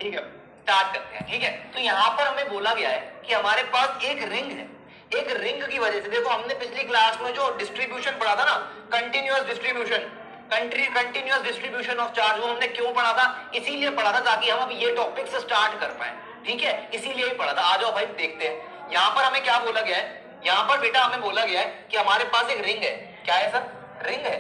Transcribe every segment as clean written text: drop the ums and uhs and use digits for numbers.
ठीक है, स्टार्ट करते हैं। ठीक है, तो यहाँ पर हमें बोला गया है कि हमारे पास एक रिंग है। एक रिंग की वजह से देखो, हमने पिछली क्लास में जो डिस्ट्रीब्यूशन पढ़ा था ना, continuous distribution, continuous distribution of charge, वो हमने क्यों पढ़ा था? इसीलिए पढ़ा था ताकि हम अब ये टॉपिक से स्टार्ट कर पाए। ठीक है, इसीलिए ही पढ़ा था। आ जाओ भाई देखते हैं यहाँ पर हमें क्या बोला गया है। यहाँ पर बेटा हमें बोला गया है कि हमारे पास एक रिंग है। क्या है सर? रिंग है।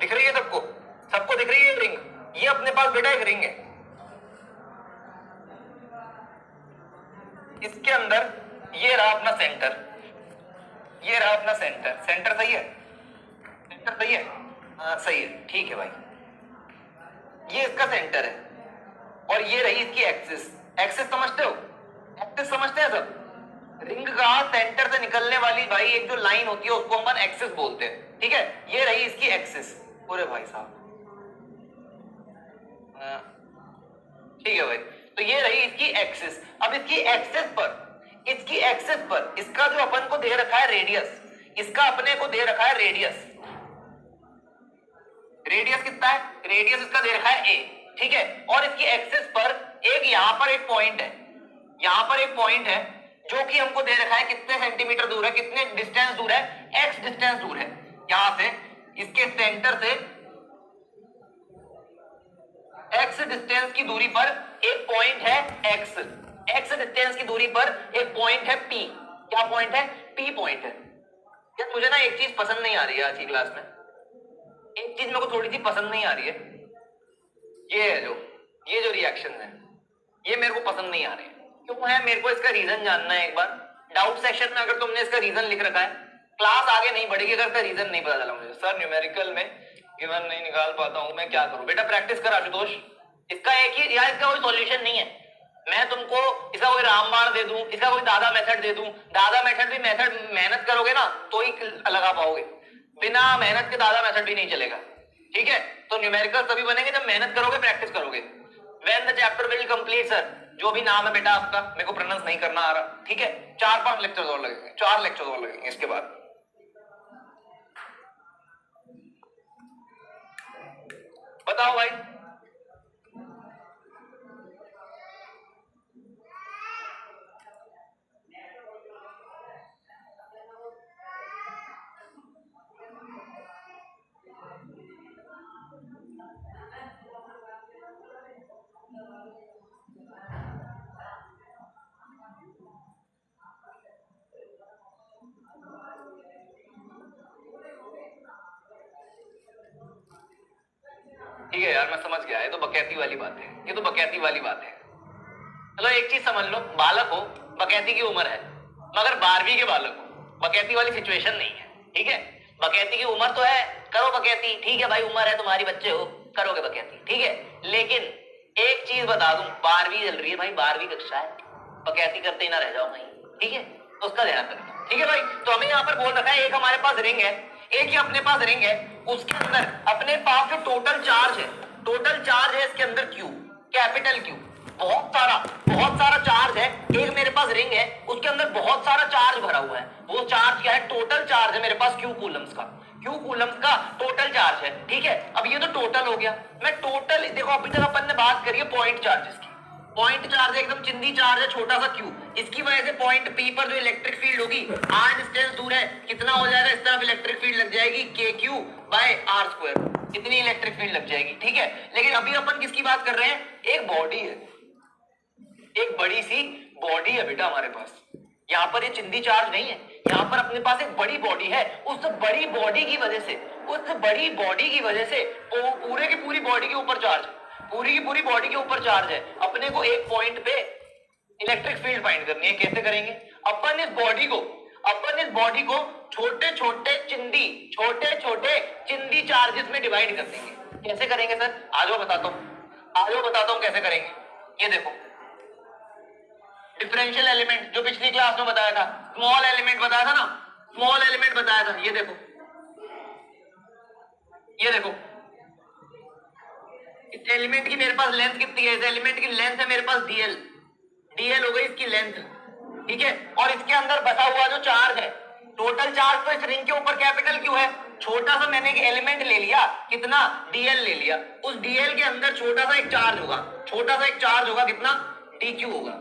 दिख रही है सबको? सबको दिख रही है रिंग? ये अपने पास बेटा एक रिंग है। इसके अंदर ये रहा अपना सेंटर, ये रहा अपना सेंटर। सेंटर सही है? सेंटर सही है? हाँ सही है। ठीक है भाई, ये इसका सेंटर है और ये रही इसकी एक्सिस। एक्सिस समझते हो? एक्सिस समझते हैं सब? रिंग का सेंटर से निकलने वाली भाई एक जो लाइन होती है उसको हम एक्सिस बोलते हैं। ठीक है, ये रही इसकी एक्सिस। पूरे भाई साहब, ठीक है भाई, तो ये रही इसकी एक्सिस। अब इसकी एक्सिस पर इसका जो अपन को दे रखा है रेडियस, इसका अपने को दे रखा है रेडियस। रेडियस कितना है? रेडियस इसका दे रखा है a। ठीक है, और इसकी एक्सिस पर एक यहां पर एक पॉइंट है, यहां पर एक पॉइंट है जो कि हमको दे रखा है कितने सेंटीमीटर दूर है, कितने डिस्टेंस दूर है, x डिस्टेंस दूर है। यहां से इसके सेंटर से x डिस्टेंस की दूरी पर एक पॉइंट है x डिस्टेंस की दूरी पर एक पॉइंट है p। क्या पॉइंट है? p पॉइंट है। यार मुझे ना एक चीज पसंद नहीं आ रही है आज की क्लास में, एक चीज मेरे को थोड़ी सी पसंद नहीं आ रही है। ये जो रिएक्शन है ये मेरे को पसंद नहीं आ रहे हैं। क्यों है? मेरे को इसका रीजन जानना है। एक बार डाउट सेक्शन में अगर तुमने इसका रीजन लिख रखा है, क्लास आगे नहीं बढ़ेगी अगर इसका रीजन नहीं पता चला मुझे। सर न्यूमेरिकल में गिवन नहीं निकाल पाता हूं, मैं क्या करूं? बेटा प्रैक्टिस कर आशुतोष, इसका एक ही यार, इसका कोई सॉल्यूशन नहीं है। मैं तुमको इसका कोई रामबाण दे दूं, इसका कोई दादा मेथड दे दूं। दादा मेथड भी मेथड मेहनत करोगे ना तो ही लगा पाओगे, बिना मेहनत के दादा मेथड भी नहीं चलेगा। ठीक है, तो न्यूमेरिकल तभी बनेंगे जब मेहनत करोगे, प्रैक्टिस करोगे। When the chapter will complete sir, जो भी नाम है बेटा आपका, मेरे को प्रोनाउंस नहीं करना आ रहा। ठीक है, 4-5 लेक्चर और लगेंगे, 4 लेक्चर और लगेंगे इसके बाद। बताओ भाई, ठीक है यार मैं समझ गया, ये तो बकैती वाली बात है, ये तो बकैती वाली बात है। चलो एक चीज समझ लो, बालक हो, बकैती की उम्र है, मगर 12वीं के बालक हो, बकैती वाली सिचुएशन नहीं है। ठीक है, बकैती की उम्र तो है, करो बकैती। ठीक है भाई, उम्र है तुम्हारी, बच्चे हो, करोगे बकैती। ठीक है, लेकिन एक चीज बता दूं, 12वीं चल रही है भाई, 12वीं कक्षा है, बकैती करते ही ना रह जाओ कहीं। ठीक है, तो उसका ध्यान रखना। ठीक है भाई, तो हमें यहाँ पर बोल रखा है एक हमारे पास रिंग है, एक ही अपने पास रिंग है, उसके अंदर अपने पास जो टोटल चार्ज है इसके अंदर Q, कैपिटल Q, बहुत सारा चार्ज है। एक मेरे पास रिंग है, उसके अंदर बहुत सारा चार्ज भरा हुआ है। वो चार्ज क्या है? टोटल चार्ज है मेरे पास Q कूलम्स का टोटल चार्ज है। ठीक है, अब ये तो टोटल हो गया। मैं टोटल देखो, अभी तक अपन ने बात करी है पॉइंट चार्जेस की। पॉइंट चार्ज एकदम चिंदी चार्ज है, छोटा सा Q, इसकी वजह से पॉइंट P पर जो इलेक्ट्रिक फील्ड होगी, r डिस्टेंस दूर है, कितना हो जाएगा? इस तरफ इलेक्ट्रिक फील्ड लग जाएगी KQ बाय r², इतनी इलेक्ट्रिक फील्ड लग जाएगी। ठीक है, लेकिन अभी अपन किसकी बात कर रहे हैं? एक बॉडी है, एक बड़ी सी बॉडी है बेटा हमारे पास। यहाँ पर ये चिंदी चार्ज नहीं है, यहाँ पर अपने पास एक बड़ी बॉडी है। उस बड़ी बॉडी की वजह से पूरे की पूरी बॉडी के ऊपर चार्ज, पूरी की पूरी बॉडी के ऊपर चार्ज है। अपने को एक पॉइंट पे इलेक्ट्रिक फील्ड फाइंड करनी है। कैसे करेंगे? अपन इस बॉडी को छोटे छोटे चिंदी चार्जेस में डिवाइड कर देंगे। कैसे करेंगे सर? आ जाओ बताता हूं कैसे करेंगे। ये देखो, डिफरेंशियल एलिमेंट जो पिछली क्लास में बताया था, स्मॉल एलिमेंट बताया था ना, स्मॉल एलिमेंट बताया था। ये देखो इस एलिमेंट की मेरे पास लेंथ कितनी है? इस एलिमेंट की लेंथ है मेरे पास dl हो गई इसकी लेंथ। ठीक है, और इसके अंदर बसा हुआ जो चार्ज है टोटल चार्ज तो इस रिंग के ऊपर कैपिटल क्यू है। छोटा सा मैंने एक एलिमेंट ले लिया, कितना, डीएल ले लिया, उस डीएल के अंदर छोटा सा एक चार्ज होगा, छोटा सा एक चार्ज होगा, कितना, डीक्यू होगा,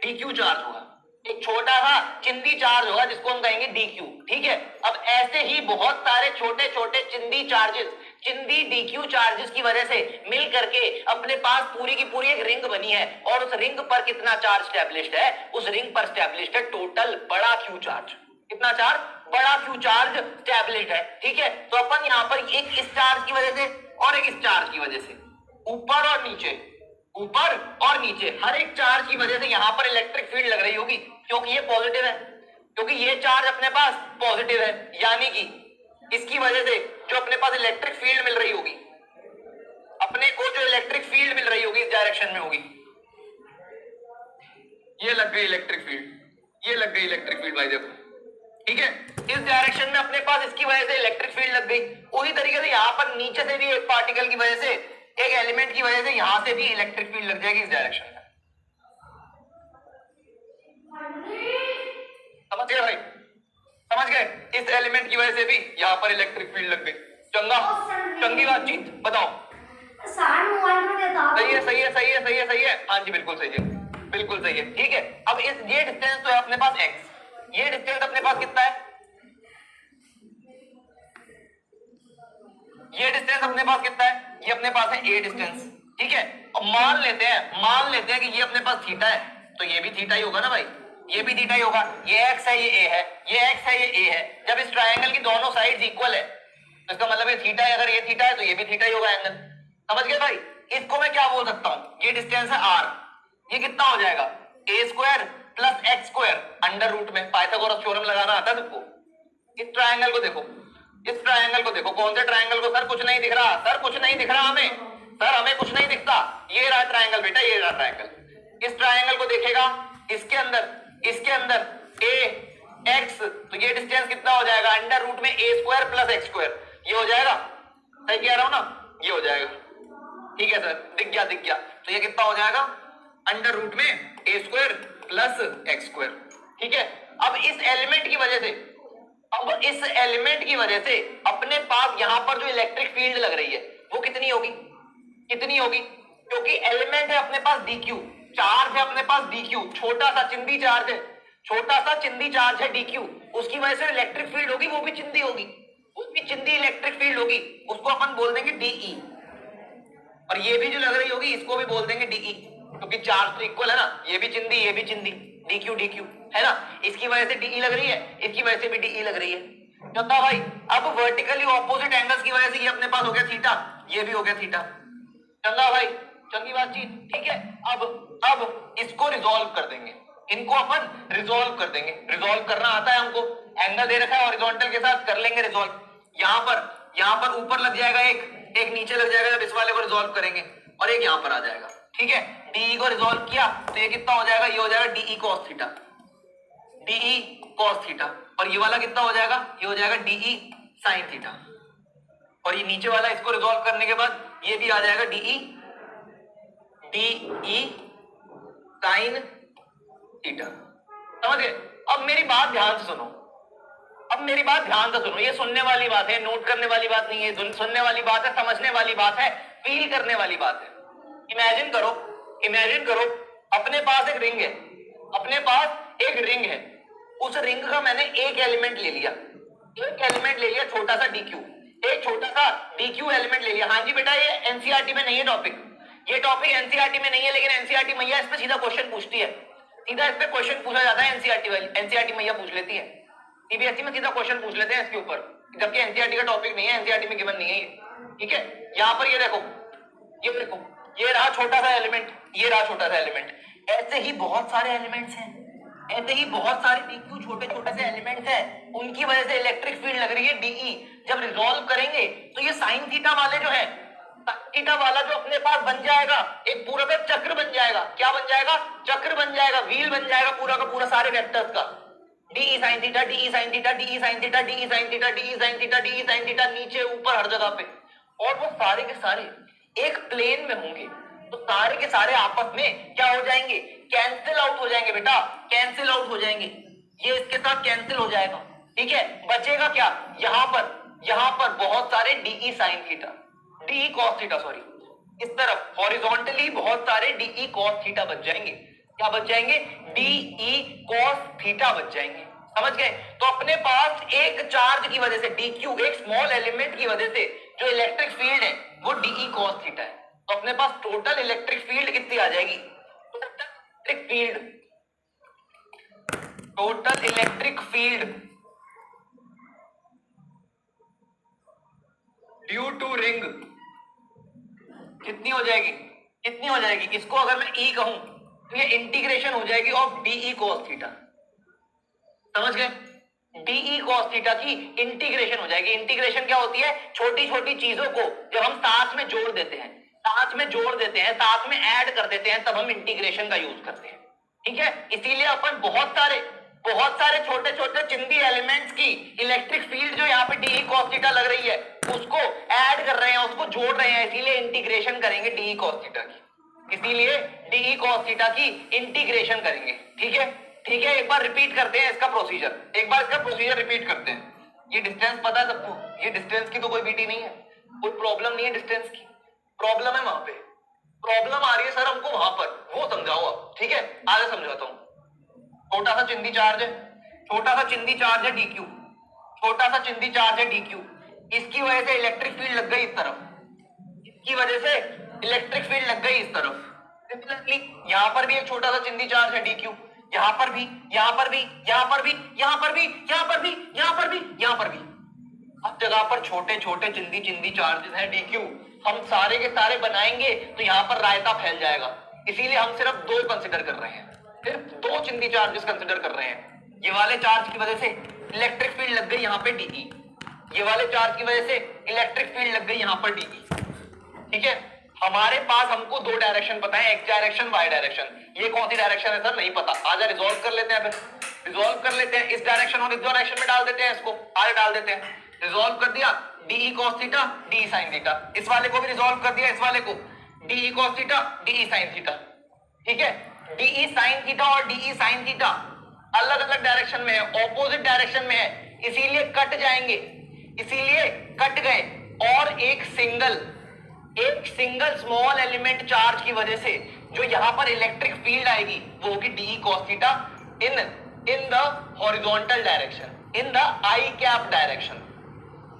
डीक्यू चार्ज होगा, एक छोटा सा चिंदी चार्ज होगा जिसको हम कहेंगे डीक्यू। ठीक है, अब ऐसे ही बहुत सारे छोटे छोटे चिंदी चार्जेस, चिंदी डीक्यू चार्जेस की वजह से मिल करके अपने पास पूरी की पूरी एक रिंग बनी है, और उस रिंग पर कितना चार्ज स्टैब्लिश्ड है, उस रिंग पर स्टैब्लिश्ड है टोटल बड़ा क्यू चार्ज। कितना चार्ज, बड़ा क्यू चार्ज स्टैब्लिश्ड है। ठीक है, तो अपन यहां पर एक इस चार्ज की वजह से और एक इस चार्ज की वजह से, ऊपर और नीचे, ऊपर और नीचे, हर एक चार्ज की वजह से यहां पर इलेक्ट्रिक फील्ड लग रही होगी, क्योंकि ये पॉजिटिव है, क्योंकि ये चार्ज अपने पास पॉजिटिव है, यानी कि इसकी वजह से जो अपने पास इलेक्ट्रिक फील्ड मिल रही होगी, अपने को जो इलेक्ट्रिक फील्ड मिल रही होगी इस डायरेक्शन में होगी, ये लग गई इलेक्ट्रिक फील्ड, ये लग गई इलेक्ट्रिक फील्ड भाई देखो। ठीक है, इस डायरेक्शन में अपने पास इसकी वजह से इलेक्ट्रिक फील्ड लग गई। उसी तरीके से यहां पर नीचे से भी एक पार्टिकल की वजह से, एक एलिमेंट की वजह से यहां से भी इलेक्ट्रिक फील्ड लग जाएगी इस डायरेक्शन में। समझ गए भाई, समझ गए, इस एलिमेंट की वजह से भी यहां पर इलेक्ट्रिक फील्ड लग गई। चंगा, चंगी बातचीत, बताओ। सही है, सही है, सही है, सही है, सही है, हाँ जी बिल्कुल सही है, बिल्कुल सही है। ठीक है, अब इस ये डिस्टेंस तो है अपने पास x, ये डिस्टेंस अपने पास कितना है, ये डिस्टेंस अपने पास कितना है, ये अपने पास है a डिस्टेंस। ठीक है, अब मान लेते हैं कि ये अपने पास थीटा है, तो ये भी थीटा ही होगा ना भाई, ये भी थीटा ही होगा, ये x है, ये a है, ये x है, ये a है। जब इस ट्रायंगल की दोनों साइड्स इक्वल है तो इसका मतलब ये थीटा है, अगर ये थीटा है तो ये भी थीटा ही होगा एंगल। समझ गए भाई, इसको मैं क्या बोल सकता हूं, ये डिस्टेंस है r, ये कितना हो जाएगा, a square plus x square under root में। पाइथागोरस थ्योरम लगाना आता है तुमको। इस ट्रायंगल को देखो, इस ट्रायंगल को देखो, कौन से ट्रायंगल को, सर कुछ नहीं दिख रहा, सर कुछ नहीं दिख रहा हमें, सर हमें कुछ नहीं दिखता, ये रहा ट्रायंगल बेटा, ये रहा ट्रायंगल। इस ट्रायंगल को देखेगा, इसके अंदर a x, तो ये डिस्टेंस कितना हो जाएगा, अंडर रूट में a square plus x square, ये हो जाएगा, सही कह रहा हूं ना, ये हो जाएगा। ठीक है सर, दिख गया, तो ये कितना हो जाएगा, अंडर रूट में a square plus x square. ठीक है, अब इस एलिमेंट की वजह से अपने पास यहां पर जो इलेक्ट्रिक फील्ड लग रही है वो कितनी होगी, क्योंकि एलिमेंट है अपने पास dq, चार्ज है अपने पास dq, छोटा सा चिंदी चार्ज है dq, उसकी वजह से इलेक्ट्रिक फील्ड होगी, वो भी चिंदी होगी, उसकी चिंदी इलेक्ट्रिक फील्ड होगी, उसको अपन बोल देंगे de, और ये भी जो लग रही होगी इसको भी बोल देंगे de, क्योंकि चार्ज तो इक्वल है ना, ये भी चिंदी, ये भी चिंदी, dq है ना, इसकी वजह से de लग रही है, इसकी वजह से भी de लग रही है। चलता भाई, अब वर्टिकली ऑपोजिट एंगल्स की वजह से ये अपने पास हो गया थीटा, ये भी हो गया थीटा। चंगा भाई, चंगी बातचीत। ठीक है, अब इसको रिजॉल्व कर देंगे, इनको अपन रिजॉल्व कर देंगे, रिजॉल्व करना आता है हमको, एंगल दे रखा है हॉरिजॉन्टल के साथ, कर लेंगे रिजॉल्व। यहां पर ऊपर लग जाएगा एक नीचे लग जाएगा जब इस वाले को रिजॉल्व करेंगे, और एक यहां पर आ जाएगा। ठीक है, डीई को रिजॉल्व किया तो ये कितना हो जाएगा, ये हो जाएगा डीई कॉस थीटा, और ये वाला कितना हो जाएगा, ये हो जाएगा डीई साइन थीटा, और ये नीचे वाला इसको रिजॉल्व करने के बाद ये भी आ जाएगा डीई साइन थीटा। समझ गए? अब मेरी बात ध्यान से सुनो, ये सुनने वाली बात है, नोट करने वाली बात नहीं है, सुनने वाली बात है, समझने वाली बात है, फील करने वाली बात है। इमेजिन करो अपने पास एक रिंग है, उस रिंग का मैंने एक एलिमेंट ले लिया, छोटा सा डीक्यू, एक छोटा सा डीक्यू एलिमेंट ले लिया। हाँ जी बेटा, ये एनसीईआरटी में नहीं है टॉपिक, ये टॉपिक एनसीईआरटी में नहीं है, लेकिन एनसीईआरटी मैया इस पे सीधा क्वेश्चन पूछती है, सीधा इस पे क्वेश्चन पूछा जाता है, एनसीईआरटी मैया पूछ लेती है, सीबीएसई में सीधा क्वेश्चन पूछ लेते हैं इसके ऊपर, जबकि एनसीईआरटी का टॉपिक नहीं है, एनसीईआरटी में गिवन नहीं है ये। ठीक है, यहाँ पर ये देखो, ये रहा छोटा सा एलिमेंट, ऐसे ही बहुत सारे एलिमेंट्स हैं, ऐसे ही बहुत सारे डीक्यू छोटे से एलिमेंट्स हैं, उनकी वजह से इलेक्ट्रिक फील्ड लग रही है डीई। जब रिजॉल्व करेंगे तो ये साइन थीटा वाले जो है, थीटा वाला जो अपने पास बन जाएगा, एक पूरा का चक्र बन जाएगा। क्या बन जाएगा? चक्र बन जाएगा, व्हील बन जाएगा पूरा का पूरा सारे वेक्टर्स का। DE sine theta, dE sine theta, dE sine theta, dE sine theta, dE sine theta, dE sine theta, नीचे ऊपर हर जगह पे, और वो सारे के सारे एक प्लेन में होंगे, तो सारे के सारे आपस में क्या हो जाएंगे? कैंसिल आउट हो जाएंगे बेटा, कैंसिल आउट हो जाएंगे। ये इसके साथ कैंसिल हो जाएगा, ठीक है, बचेगा क्या यहां पर बहुत सारे dE sine theta, dE cos theta, sorry, इस तरफ हॉरिजॉन्टली बहुत सारे डीई कॉस थीटा बच जाएंगे। क्या बच जाएंगे? डीई कॉस थीटा बच जाएंगे। समझ गए? तो अपने पास एक चार्ज की वजह से डीक्यू, एक स्मॉल एलिमेंट की वजह से जो इलेक्ट्रिक फील्ड है वो डीई कॉस थीटा है। तो अपने पास टोटल इलेक्ट्रिक फील्ड कितनी आ जाएगी? Total electric field due to ring कितनी हो जाएगी? कितनी हो जाएगी? इसको अगर मैं ई कहूं तो ये इंटीग्रेशन हो जाएगी ऑफ डीई कॉस थीटा। समझ गए? डीई कॉस थीटा की इंटीग्रेशन हो जाएगी। इंटीग्रेशन क्या होती है? छोटी छोटी चीजों को जब हम साथ में जोड़ देते हैं, साथ में ऐड कर देते हैं, तब हम इंटीग्रेशन का यूज करते हैं। ठीक है, इसीलिए अपन बहुत सारे छोटे छोटे चिंदी एलिमेंट्स की इलेक्ट्रिक फील्ड जो यहाँ पे डीई कॉस थीटा लग रही है उसको ऐड कर रहे हैं, उसको जोड़ रहे हैं, इसीलिए इंटीग्रेशन करेंगे डीई कॉस थीटा की। इसीलिए डीई कॉस थीटा की इंटीग्रेशन करेंगे। ठीक है, ठीक है, एक बार रिपीट करते हैं इसका प्रोसीजर रिपीट करते हैं। ये डिस्टेंस पता है सबको? ये डिस्टेंस की तो कोई बीटी नहीं है, कोई प्रॉब्लम नहीं है डिस्टेंस की। प्रॉब्लम है वहां पे, प्रॉब्लम आ रही है सर हमको वहां पर, वो समझाओ आप। ठीक है, आगे समझाता हूं। छोटा सा चिंदी चार्ज है, डीक्यू, छोटा सा चिंदी चार्ज है डीक्यू। इसकी वजह से इलेक्ट्रिक फील्ड लग गई इस तरफ, सिमिलरली यहां पर भी एक छोटा सा चिंदी चार्ज है डीक्यू, यहां पर भी। हर जगह पर छोटे छोटे चिंदी चार्जेस हैं डीक्यू। हम सारे के सारे बनाएंगे तो यहां पर रायता फैल जाएगा, इसीलिए हम सिर्फ दो कंसिडर कर रहे हैं, सिर्फ दो चिंदी चार्जेस कंसिडर कर रहे हैं। ये वाले चार्ज की वजह से इलेक्ट्रिक फील्ड लग गई यहां पे डीई, ये वाले चार्ज की वजह से इलेक्ट्रिक फील्ड लग गई यहां पर डीई। ठीक है, हमारे पास हमको दो डायरेक्शन पता है, एक्स डायरेक्शन, वाई डायरेक्शन। ये कौन सी डायरेक्शन है सर? नहीं पता। आजा रिजॉल्व कर लेते हैं, फिर रिजॉल्व कर लेते हैं। इस डायरेक्शन और इस डायरेक्शन में डाल देते हैं, इसको आगे डाल देते हैं। रिजॉल्व कर दिया, dE cos theta, dE sine theta. इस वाले को भी रिजॉल्व कर दिया, इस वाले को dE cos theta, dE sine theta. ठीक है, डीई साइन थीटा और डीई साइन थीटा अलग अलग डायरेक्शन में है, ऑपोजिट डायरेक्शन में है, इसीलिए कट जाएंगे, इसीलिए कट गए। और एक सिंगल स्मॉल एलिमेंट चार्ज की वजह से जो यहां पर इलेक्ट्रिक फील्ड आएगी वो होगी dE cos theta in the horizontal direction, in the i cap direction.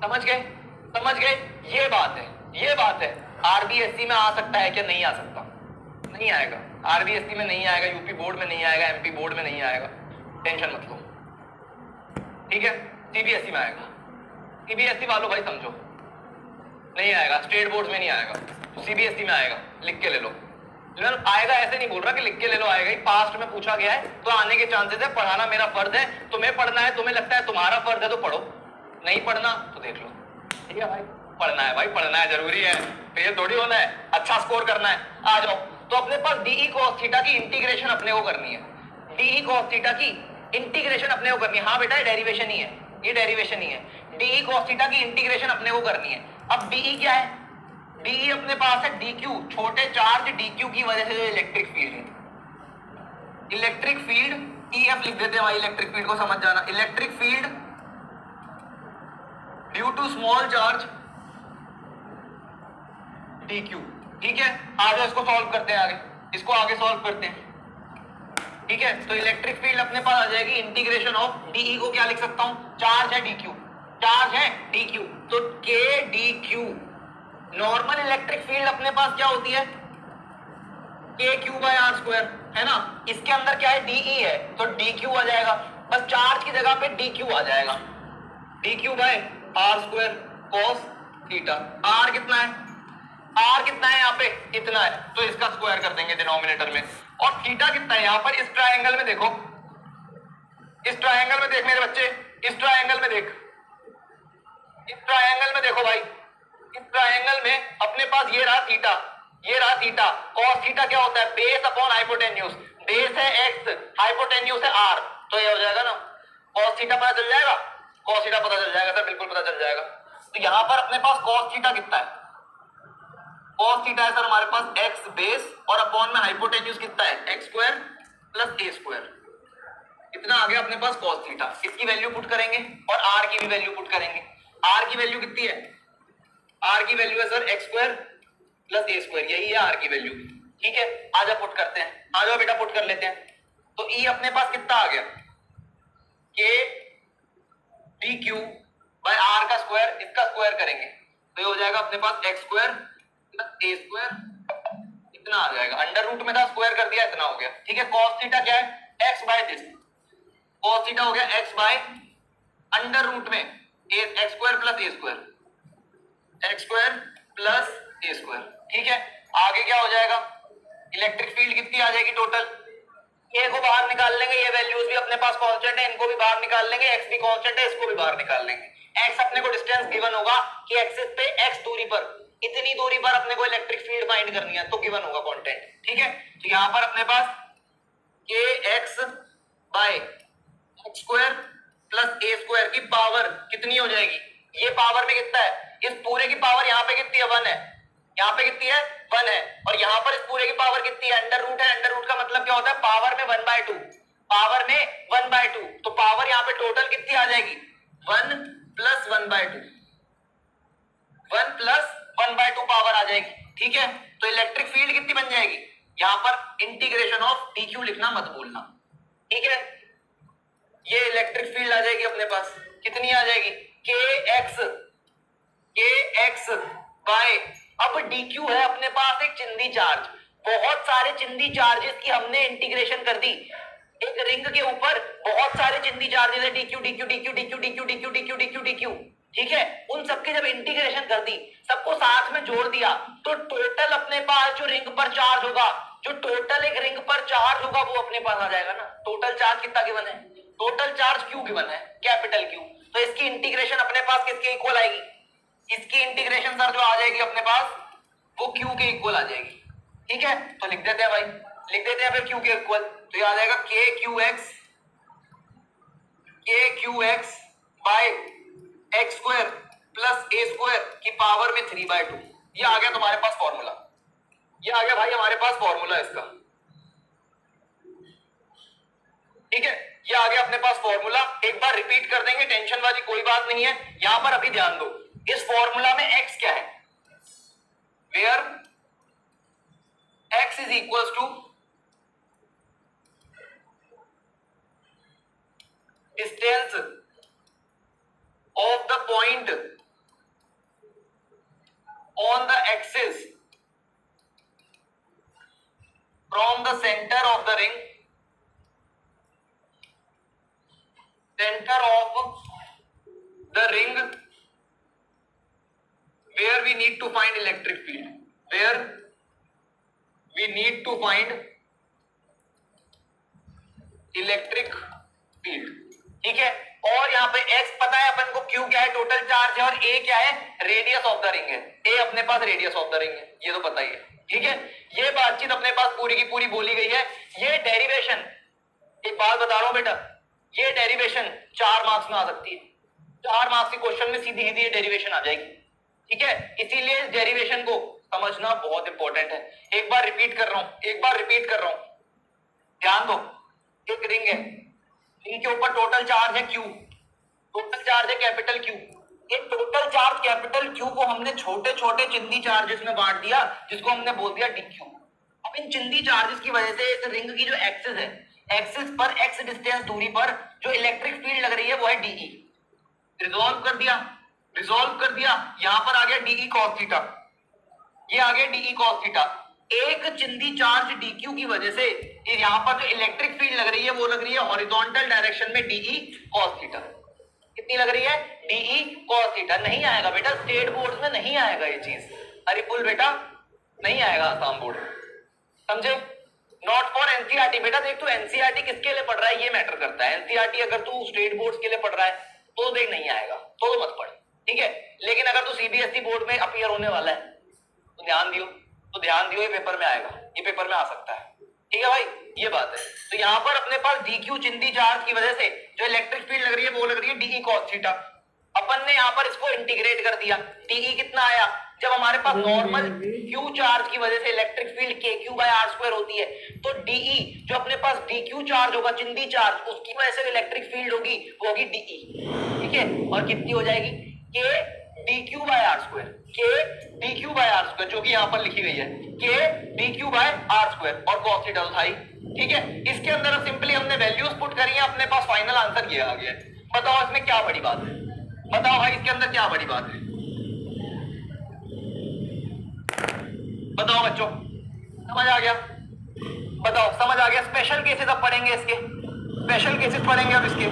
समझ गए? ये बात है। आरबीएससी में आ सकता है क्या? नहीं आ सकता, नहीं आएगा। आरबीएससी में नहीं आएगा, यूपी बोर्ड में नहीं आएगा, एमपी बोर्ड में नहीं आएगा, टेंशन मत लो। ठीक है, सीबीएसई में आएगा। सीबीएसई वालों भाई समझो, नहीं आएगा, स्टेट बोर्ड में नहीं आएगा, सीबीएसई में आएगा, लिख के ले लो। आएगा ऐसे नहीं बोल रहा कि लिख के ले लो, आएगा ही। पास्ट में पूछा गया है तो आने के चांसेस है। पढ़ाना मेरा फर्ज है, तुम्हें पढ़ना है, तुम्हें लगता है तुम्हारा फर्ज है तो पढ़ो, नहीं पढ़ना तो देख लो। ठीक है भाई, पढ़ना है भाई, पढ़ना है, जरूरी है, फेल थोड़ी होना है, अच्छा स्कोर करना है। आ जाओ। तो अपने पास डीई कॉस थीटा की इंटीग्रेशन अपने को करनी है, डीई कॉस थीटा की इंटीग्रेशन अपने को करनी है। हाँ बेटा, डेरिवेशन ही है, ये डेरिवेशन ही है। डीई कॉस थीटा की इंटीग्रेशन अपने को करनी है। अब डीई क्या है? डीई अपने पास है डीक्यू, छोटे चार्ज डीक्यू की वजह से जो इलेक्ट्रिक फील्ड है, इलेक्ट्रिक फील्ड ईएफ लिख देते हैं भाई, इलेक्ट्रिक फील्ड को समझ जाना। Electric field due to small charge dq. ठीक है, आगे इसको सॉल्व करते हैं, इसको आगे सॉल्व करते हैं। ठीक है, तो इलेक्ट्रिक फील्ड अपने पास आ जाएगी इंटीग्रेशन ऑफ डीई को क्या लिख सकता हूं? चार्ज है डीक्यू, तो के डीक्यू। नॉर्मल इलेक्ट्रिक फील्ड अपने पास क्या होती है? के क्यू बाय आर स्क्वायर, है ना। इसके अंदर क्या है? डीई है, तो डीक्यू आ जाएगा, बस चार्ज की जगह पे डीक्यू आ जाएगा, dq by are square cos theta. R कितना है यहाँ पे? इतना है, तो इसका स्क्वायर कर देंगे डिनोमिनेटर में। और थीटा कितना है यहाँ पर? इस ट्रायंगल में देखो, इस ट्रायंगल में देख मेरे बच्चे, इस ट्रायंगल में देख, इस ट्रायंगल में देखो भाई, इस ट्रायंगल में अपने पास ये रहा थीटा, कॉस थीटा क्या होता है? Base upon hypotenuse. बेस है एक्स, हाइपोटेन्यूज है आर, तो ये हो जाएगा ना, कॉस थीटा पता चल जाएगा, कॉस थीटा पता चल जाएगा सर, बिल्कुल पता चल जाएगा। तो यहां पर अपने पास कॉस थीटा कितना है? कॉस थीटा है सर हमारे पास एक्स बेस, और अपॉन में हाइपोटेन्यूज कितना है? एक्स स्क्वायर प्लस ए स्क्वायर। इतना आ गया अपने पास cos थीटा, इसकी वैल्यू पुट करेंगे और r की भी वैल्यू पुट करेंगे। r की वैल्यू कितनी है? r की वैल्यू है sir x square plus a square, यही है r की वैल्यू। ठीक है, आ जाओ पुट करते हैं, आ जाओ बेटा पुट कर लेते हैं। तो e अपने पास कितना आ गया? k dq बाय r का स्क्वायर, इसका स्क्वायर करेंगे तो ये हो जाएगा अपने पास x square plus a square, इतना आ जाएगा। अंडर रूट में था, स्क्वायर कर दिया, इतना हो गया। ठीक है, cos थीटा क्या है? x by this, cos theta हो गया x बाय अंडर रूट में x square plus a square, x square plus a square. ठीक है, आगे क्या हो जाएगा? इलेक्ट्रिक फील्ड कितनी आ जाएगी टोटल? a को बाहर निकाल लेंगे, ये वैल्यूज भी अपने पास कांस्टेंट है, इनको भी बाहर निकाल लेंगे, x भी कांस्टेंट है, इसको भी बाहर निकाल लेंगे। x अपने को डिस्टेंस गिवन होगा कि एक्सिस पे x दूरी पर, इतनी दूरी पर अपने को इलेक्ट्रिक फील्ड फाइंड करनी है, तो गिवन होगा कांस्टेंट। ठीक है, तो यहां पर अपने पास kx by x square plus a square की पावर कितनी हो जाएगी? ये पावर में कितना है? इस पूरे की पावर यहाँ पे कितनी है? 1 है, यहाँ पे कितनी है? 1 है, और यहाँ पर इस पूरे की पावर कितनी है? अंडर रूट है, अंडर रूट का मतलब क्या होता है? पावर में 1/2, पावर में 1/2, तो पावर यहाँ पे टोटल कितनी आ जाएगी? 1 प्लस 1/2, 1 प्लस 1/2 पावर आ जाएगी। ठीक है, तो इलेक्ट्रिक फील्ड कितनी बन जाएगी? यहाँ पर इंटीग्रेशन ऑफ dq लिखना मत भूलना। ठीक है, ये इलेक्ट्रिक फील्ड आ जाएगी अपने पास, कितनी आ जाएगी? kx बाय, अब dq है अपने पास एक चिंदी चार्ज, बहुत सारे चिंदी चार्जेस की हमने इंटीग्रेशन कर दी। एक रिंग के ऊपर बहुत सारे चिंदी चार्जेस है, dq dq dq dq dq dq dq dq dq। ठीक है, उन सबकी जब इंटीग्रेशन कर दी, सबको साथ में जोड़ दिया, तो टोटल अपने पास जो रिंग पर चार्ज होगा, जो टोटल एक रिंग पर चार्ज होगा, वो अपने पास आ जाएगा ना। टोटल चार्ज कितना गिवन है? टोटल चार्ज Q गिवन है, कैपिटल Q। तो इसकी इंटीग्रेशन अपने पास किसके इक्वल आएगी? इसकी इंटीग्रेशन सर जो आ जाएगी अपने पास, वो Q के इक्वल आ जाएगी। ठीक है, तो लिख देते हैं भाई, लिख देते हैं फिर Q के इक्वल, तो ये आ जाएगा kqx by x square plus a square की पावर में 3/2। ये आ गया तुम्हारे पास फॉर्मूला, ये आ गया भाई हमारे पास फॉर्मूला इसका। ठीक है, ये आ गया अपने पास फॉर्मूला, एक बार रिपीट कर देंगे, टेंशन वाली कोई बात नहीं है। यहां पर अभी ध्यान दो, इस फॉर्मूला में x क्या है? Where x is equals to distance of the point on the axis from the centre of the ring, center of the ring where we need to find electric field, where we need to find electric field। ठीक है, और यहाँ पे x पता है अपन को, q क्या है? टोटल चार्ज है, और a क्या है? रेडियस ऑफ द रिंग है। a अपने पास रेडियस ऑफ द रिंग है, ये तो पता ही है। ठीक है, ये बातचीत अपने पास पूरी की पूरी बोली गई है। ये डेरिवेशन, एक बात बता रहा हूं बेटा, ये डेरिवेशन 4 मार्क्स में आ सकती है, 4 मार्क्स के क्वेश्चन में सीधी सीधी डेरिवेशन आ जाएगी। ठीक है, इसीलिए इस डेरिवेशन को समझना बहुत इंपॉर्टेंट है। एक बार रिपीट कर रहा हूं, एक बार रिपीट कर रहा हूं, ध्यान दो। एक रिंग है, रिंग के ऊपर टोटल चार्ज है Q, टोटल चार्ज है कैपिटल Q। एक टोटल चार्ज कैपिटल Q को हमने छोटे छोटे चिंदी चार्जेस में बांट दिया, जिसको हमने बोल दिया dq। अब इन चिंदी चार्जेस की वजह से इस रिंग की जो एक्सिस है, एक्सिस पर x डिस्टेंस दूरी पर जो इलेक्ट्रिक फील्ड लग रही है वो है dE। रिजॉल्व कर दिया, रिजॉल्व कर दिया, यहां पर आ गया dE cos थीटा, ये आ गया dE cos थीटा। एक चिंदी चार्ज dq की वजह से यहां पर जो इलेक्ट्रिक फील्ड लग रही है वो लग रही है हॉरिजॉन्टल डायरेक्शन में dE cos थीटा। कितनी लग रही है? dE cos theta. नहीं आएगा बेटा, स्टेट बोर्ड में नहीं आएगा ये चीज, हरिपुल बेटा नहीं आएगा आसाम बोर्ड, समझे? Not for NCERT. बेटा देख, तू एनसीईआरटी किसके लिए पढ़ रहा है ये मैटर करता है। एनसीईआरटी अगर तू स्टेट बोर्ड के लिए पढ़ रहा है तो देख नहीं आएगा, तो मत पढ़। ठीक है, लेकिन अगर तू सीबीएसई बोर्ड में अपीयर होने वाला है तो ध्यान दियो, तो ध्यान दियो, ये पेपर में आएगा, ये पेपर में आ सकता है। ठीक है भाई, ये बात है। तो यहाँ पर अपने पास dq चिंदी चार्ज की वजह से जो इलेक्ट्रिक फील्ड लग रही है वो लग रही है dE cos थीटा। अपन ने यहाँ पर इसको इंटीग्रेट कर दिया, dE कितना आया? जब हमारे पास नॉर्मल क्यू चार्ज की वजह से इलेक्ट्रिक फील्ड के क्यू बाय आर स्क्वायर होती है, तो डीई जो अपने पास डी क्यू चार्ज होगा, चिंदी चार्ज, उसकी वजह से इलेक्ट्रिक फील्ड होगी वो होगी डीई, ठीक है। और कितनी हो जाएगी, K D Q by are square, K D Q by are square, जो कि यहां पर लिखी गई है K D Q by are square और cos थीटा तो था ही, ठीक है। इसके अंदर अब सिंपली हमने वैल्यूज पुट करी है, अपने पास फाइनल आंसर ये आ गया है। बताओ इसमें क्या बड़ी बात है, बताओ भाई इसके अंदर क्या बड़ी बात है, बताओ बच्चों, समझ आ गया, बताओ समझ आ गया। स्पेशल केसेस अब पढ़ेंगे इसके, स्पेशल केसेस पढ़ेंगे अब इसके।